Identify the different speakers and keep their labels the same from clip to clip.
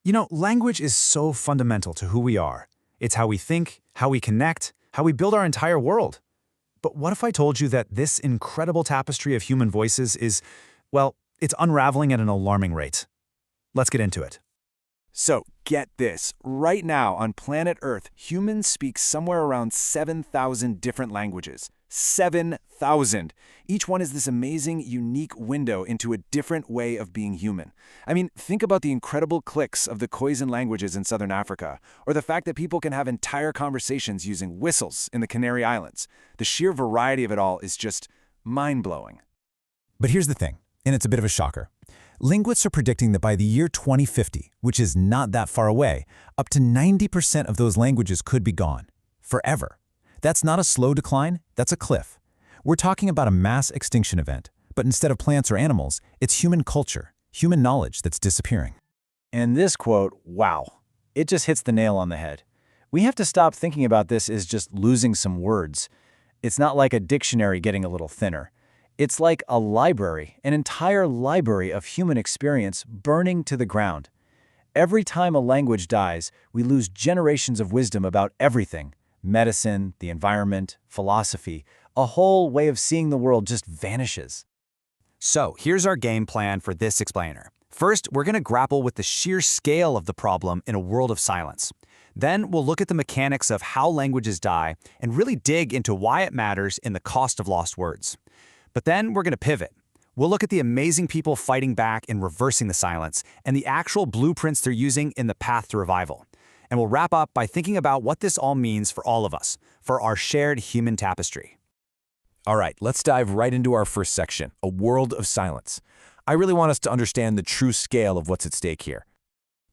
Speaker 1: You know, language is so fundamental to who we are. It's how we think, how we connect, how we build our entire world. But what if I told you that this incredible tapestry of human voices is, well, it's unraveling at an alarming rate? Let's get into it.
Speaker 2: So, get this. Right now on planet Earth, humans speak somewhere around 7,000 different languages. 7,000! Each one is this amazing, unique window into a different way of being human. I mean, think about the incredible cliques of the Khoisan languages in southern Africa, or the fact that people can have entire conversations using whistles in the Canary Islands. The sheer variety of it all is just mind-blowing.
Speaker 3: But here's the thing, and it's a bit of a shocker. Linguists are predicting that by the year 2050, which is not that far away, up to 90% of those languages could be gone. Forever. That's not a slow decline, that's a cliff. We're talking about a mass extinction event, but instead of plants or animals, it's human culture, human knowledge that's disappearing.
Speaker 2: And this quote, wow, it just hits the nail on the head. We have to stop thinking about this as just losing some words. It's not like a dictionary getting a little thinner. It's like a library, an entire library of human experience burning to the ground. Every time a language dies, we lose generations of wisdom about everything. Medicine, the environment, philosophy, a whole way of seeing the world just vanishes.
Speaker 1: So here's our game plan for this explainer. First, we're going to grapple with the sheer scale of the problem in a world of silence. Then we'll look at the mechanics of how languages die and really dig into why it matters in the cost of lost words. But then we're going to pivot. We'll look at the amazing people fighting back and reversing the silence and the actual blueprints they're using in the path to revival. And we'll wrap up by thinking about what this all means for all of us, for our shared human tapestry.
Speaker 3: All right, let's dive right into our first section, a world of silence. I really want us to understand the true scale of what's at stake here.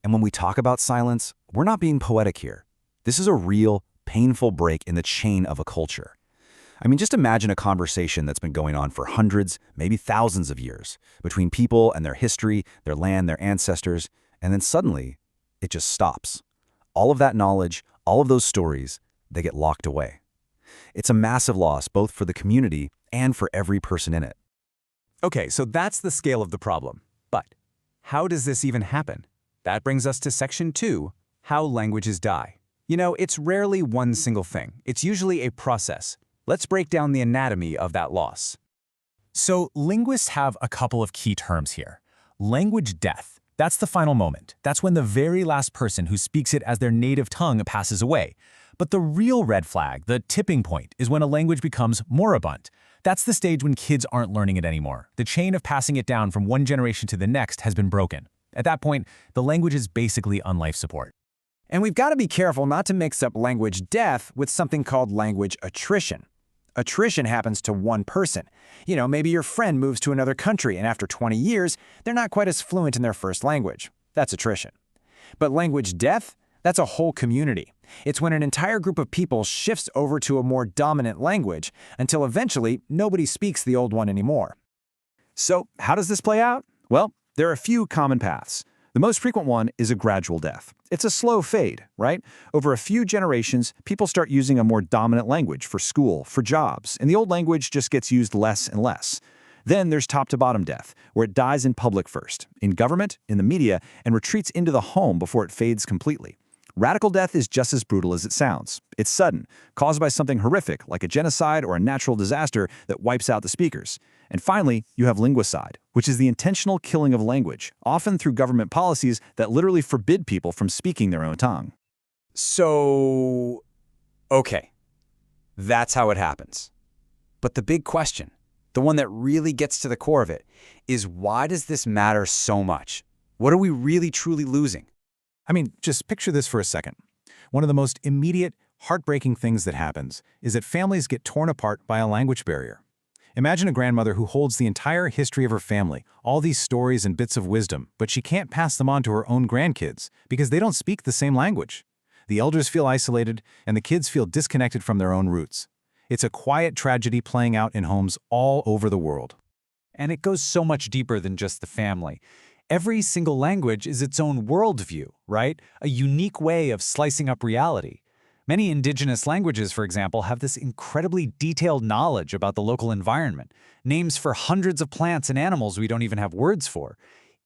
Speaker 1: And when we talk about silence, we're not being poetic here. This is a real, painful break in the chain of a culture. I mean, just imagine a conversation that's been going on for hundreds, maybe thousands of years, between people and their history, their land, their ancestors, and then suddenly, it just stops. All of that knowledge, all of those stories, they get locked away. It's a massive loss both for the community and for every person in it.
Speaker 3: Okay, so that's the scale of the problem. But how does this even happen? That brings us to section 2, how languages die. You know, it's rarely one single thing. It's usually a process. Let's break down the anatomy of that loss. So linguists have a couple of key terms here. Language death. That's the final moment. That's when the very last person who speaks it as their native tongue passes away. But the real red flag, the tipping point, is when a language becomes moribund. That's the stage when kids aren't learning it anymore. The chain of passing it down from one generation to the next has been broken. At that point, the language is basically on life support.
Speaker 2: And we've got to be careful not to mix up language death with something called language attrition. Attrition happens to one person. You know, maybe your friend moves to another country and after 20 years, they're not quite as fluent in their first language. That's attrition. But language death, that's a whole community. It's when an entire group of people shifts over to a more dominant language until eventually nobody speaks the old one anymore. So how does this play out? Well, there are a few common paths. The most frequent one is a gradual death. It's a slow fade, right? Over a few generations, people start using a more dominant language for school, for jobs, and the old language just gets used less and less. Then there's top-to-bottom death, where it dies in public first, in government, in the media, and retreats into the home before it fades completely. Radical death is just as brutal as it sounds. It's sudden, caused by something horrific like a genocide or a natural disaster that wipes out the speakers. And finally, you have linguicide, which is the intentional killing of language, often through government policies that literally forbid people from speaking their own tongue.
Speaker 1: So, okay, that's how it happens. But the big question, the one that really gets to the core of it, is why does this matter so much? What are we really truly losing?
Speaker 3: I mean, just picture this for a second. One of the most immediate, heartbreaking things that happens is that families get torn apart by a language barrier. Imagine a grandmother who holds the entire history of her family, all these stories and bits of wisdom, but she can't pass them on to her own grandkids because they don't speak the same language. The elders feel isolated, and the kids feel disconnected from their own roots. It's a quiet tragedy playing out in homes all over the world.
Speaker 4: And it goes so much deeper than just the family. Every single language is its own worldview, right? A unique way of slicing up reality. Many indigenous languages, for example, have this incredibly detailed knowledge about the local environment, names for hundreds of plants and animals we don't even have words for.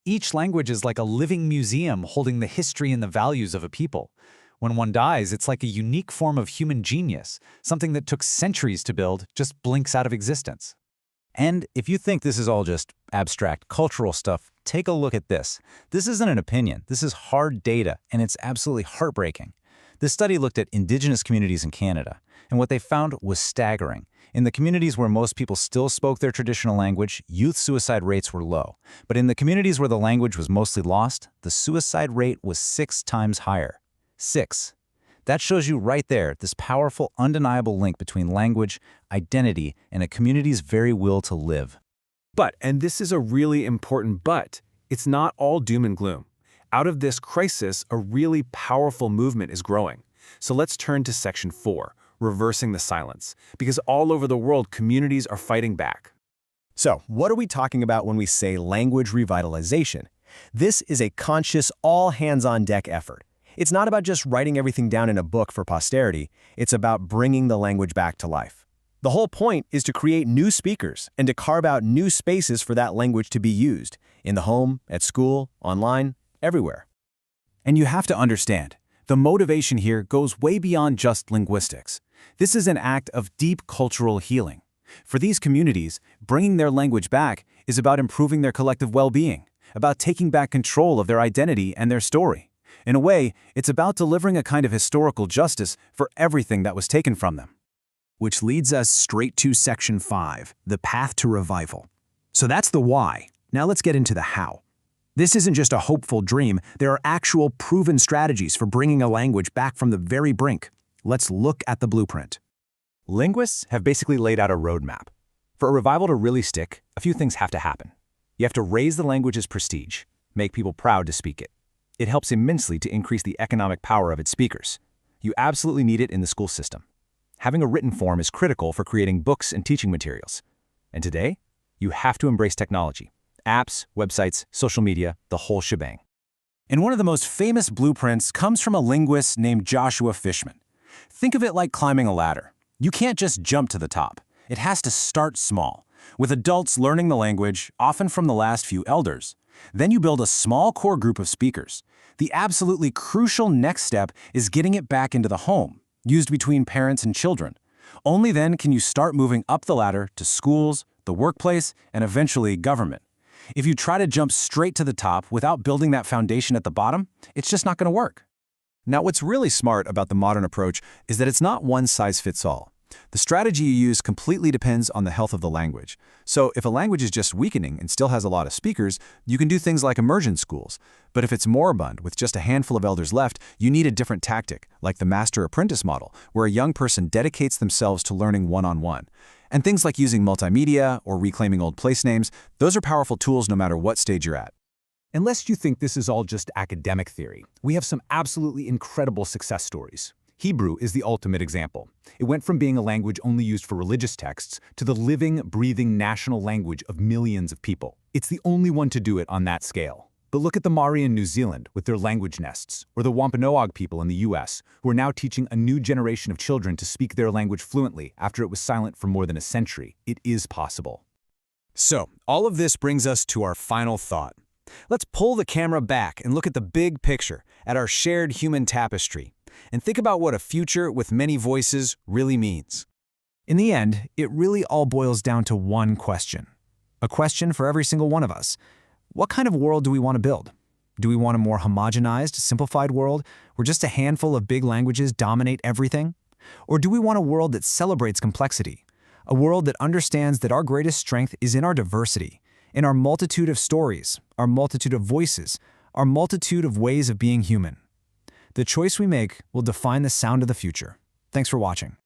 Speaker 4: Each language is like a living museum holding the history and the values of a people. When one dies, it's like a unique form of human genius, something that took centuries to build just blinks out of existence.
Speaker 3: And if you think this is all just abstract cultural stuff, take a look at this. This isn't an opinion. This is hard data, and it's absolutely heartbreaking. This study looked at indigenous communities in Canada, and what they found was staggering. In the communities where most people still spoke their traditional language, youth suicide rates were low. But in the communities where the language was mostly lost, the suicide rate was 6 times higher. 6. That shows you right there this powerful, undeniable link between language, identity, and a community's very will to live.
Speaker 5: But, and this is a really important but, it's not all doom and gloom. Out of this crisis, a really powerful movement is growing. So let's turn to Section 4, reversing the silence, because all over the world, communities are fighting back.
Speaker 6: So, what are we talking about when we say language revitalization? This is a conscious, all-hands-on-deck effort. It's not about just writing everything down in a book for posterity. It's about bringing the language back to life. The whole point is to create new speakers and to carve out new spaces for that language to be used, in the home, at school, online, everywhere.
Speaker 1: And you have to understand, the motivation here goes way beyond just linguistics. This is an act of deep cultural healing. For these communities, bringing their language back is about improving their collective well-being, about taking back control of their identity and their story. In a way, it's about delivering a kind of historical justice for everything that was taken from them.
Speaker 2: Which leads us straight to Section 5, the path to revival. So that's the why. Now let's get into the how. This isn't just a hopeful dream. There are actual proven strategies for bringing a language back from the very brink. Let's look at the blueprint.
Speaker 3: Linguists have basically laid out a roadmap. For a revival to really stick, a few things have to happen. You have to raise the language's prestige, make people proud to speak it. It helps immensely to increase the economic power of its speakers. You absolutely need it in the school system. Having a written form is critical for creating books and teaching materials. And today, you have to embrace technology. Apps, websites, social media, the whole shebang.
Speaker 2: And one of the most famous blueprints comes from a linguist named Joshua Fishman. Think of it like climbing a ladder. You can't just jump to the top. It has to start small, with adults learning the language, often from the last few elders. Then you build a small core group of speakers. The absolutely crucial next step is getting it back into the home, used between parents and children. Only then can you start moving up the ladder to schools, the workplace, and eventually government. If you try to jump straight to the top without building that foundation at the bottom, it's just not going to work.
Speaker 1: Now, what's really smart about the modern approach is that it's not one size fits all. The strategy you use completely depends on the health of the language. So if a language is just weakening and still has a lot of speakers, you can do things like immersion schools. But if it's moribund with just a handful of elders left, you need a different tactic, like the master-apprentice model, where a young person dedicates themselves to learning one-on-one. And things like using multimedia or reclaiming old place names, those are powerful tools no matter what stage you're at.
Speaker 3: Unless you think this is all just academic theory, we have some absolutely incredible success stories. Hebrew is the ultimate example. It went from being a language only used for religious texts to the living, breathing national language of millions of people. It's the only one to do it on that scale. But look at the Maori in New Zealand with their language nests, or the Wampanoag people in the US, who are now teaching a new generation of children to speak their language fluently after it was silent for more than a century. It is possible.
Speaker 1: So, all of this brings us to our final thought. Let's pull the camera back and look at the big picture, at our shared human tapestry, and think about what a future with many voices really means.
Speaker 2: In the end, it really all boils down to one question. A question for every single one of us. What kind of world do we want to build? Do we want a more homogenized, simplified world where just a handful of big languages dominate everything? Or do we want a world that celebrates complexity? A world that understands that our greatest strength is in our diversity, in our multitude of stories, our multitude of voices, our multitude of ways of being human. The choice we make will define the sound of the future. Thanks for watching.